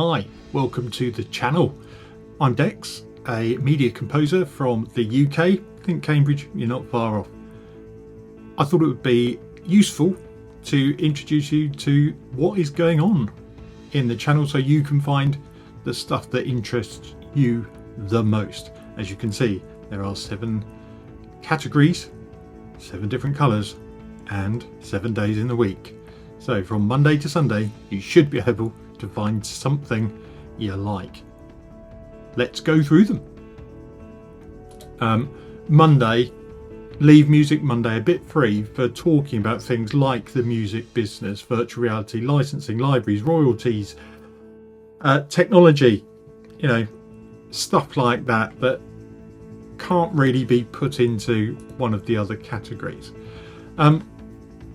Hi, welcome to the channel. I'm Dex, a media composer from the UK. I think Cambridge, you're not far off. I thought it would be useful to introduce you to what is going on in the channel so you can find the stuff that interests you the most. As you can see, there are 7 categories, 7 different colours, and 7 days in the week. So from Monday to Sunday, you should be able to find something you like. Let's go through them. Monday, leave Music Monday a bit free for talking about things like the music business, virtual reality, licensing, libraries, royalties, technology, stuff like that that can't really be put into one of the other categories.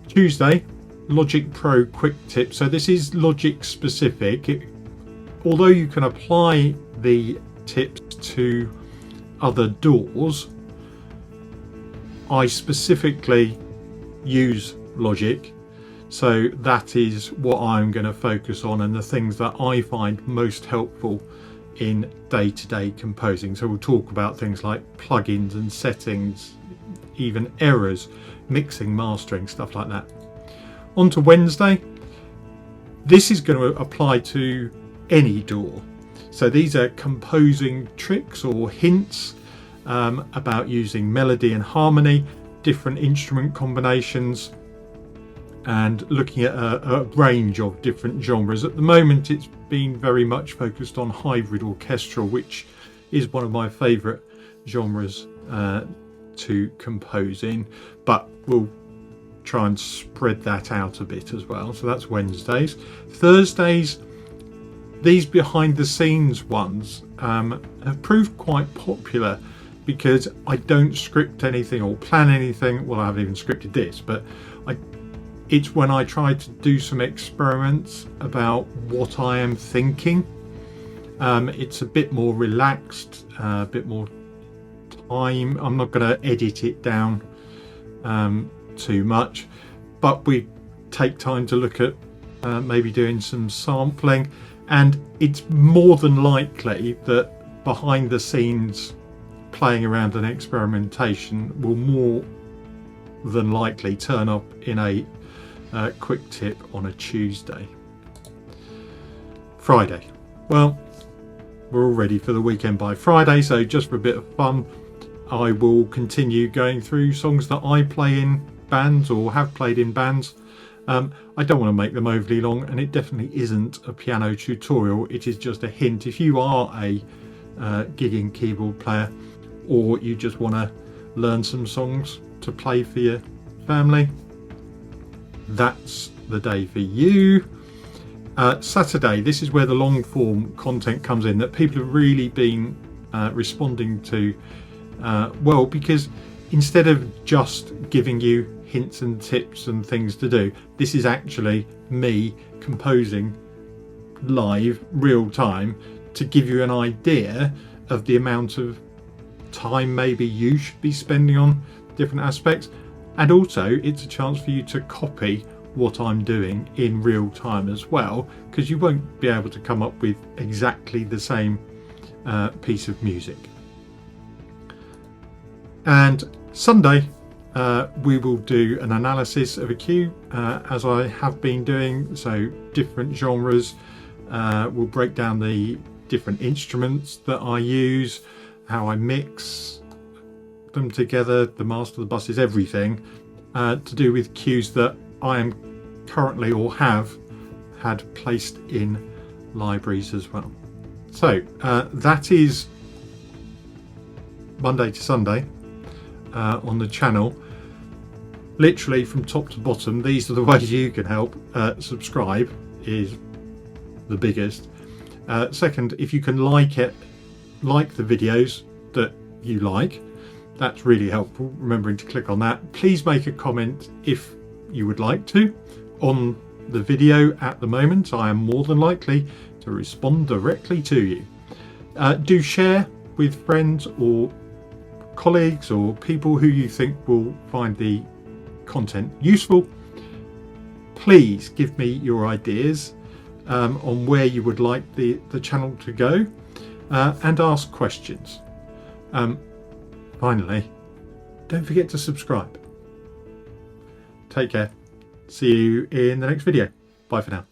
Tuesday, Logic Pro quick tip. So this is Logic specific. Although you can apply the tips to other DAWs, I specifically use Logic, so that is what I'm going to focus on and the things that I find most helpful in day-to-day composing. So we'll talk about things like plugins and settings, even errors, mixing, mastering, stuff like that. On to Wednesday, this is going to apply to any DAW. So these are composing tricks or hints about using melody and harmony, different instrument combinations, and looking at a range of different genres. At the moment, it's been very much focused on hybrid orchestral, which is one of my favourite genres to compose in, but we'll try and spread that out a bit as well. So that's Wednesdays. Thursdays, these behind the scenes ones have proved quite popular because I don't script anything or plan anything. Well, I haven't even scripted this, but it's when I try to do some experiments about what I am thinking. It's a bit more relaxed, a bit more time. I'm not going to edit it down too much, but we take time to look at maybe doing some sampling, and it's more than likely that behind the scenes playing around and experimentation will more than likely turn up in a quick tip on a Tuesday. Friday, well, we're all ready for the weekend by Friday, so just for a bit of fun, I will continue going through songs that I play in bands or have played in bands. I don't want to make them overly long, and it definitely isn't a piano tutorial. It is just a hint. If you are a gigging keyboard player, or you just want to learn some songs to play for your family, that's the day for you. Saturday, this is where the long form content comes in that people have really been responding to well, because instead of just giving you hints and tips and things to do, this is actually me composing live, real time, to give you an idea of the amount of time maybe you should be spending on different aspects. And also it's a chance for you to copy what I'm doing in real time as well, because you won't be able to come up with exactly the same piece of music. And Sunday, we will do an analysis of a cue, as I have been doing. So different genres, we'll break down the different instruments that I use, how I mix them together, the master, the buses, everything to do with cues that I am currently or have had placed in libraries as well. So that is Monday to Sunday on the channel. Literally from top to bottom, these are the ways you can help. Subscribe is the biggest. Second, if you can like the videos that you like, that's really helpful, remembering to click on that. Please make a comment if you would like to on the video. At the moment, I am more than likely to respond directly to you. Do share with friends or colleagues or people who you think will find the content useful. Please give me your ideas. on where you would like the channel to go, and ask questions. Finally, don't forget to subscribe. Take care. See you in the next video. Bye for now.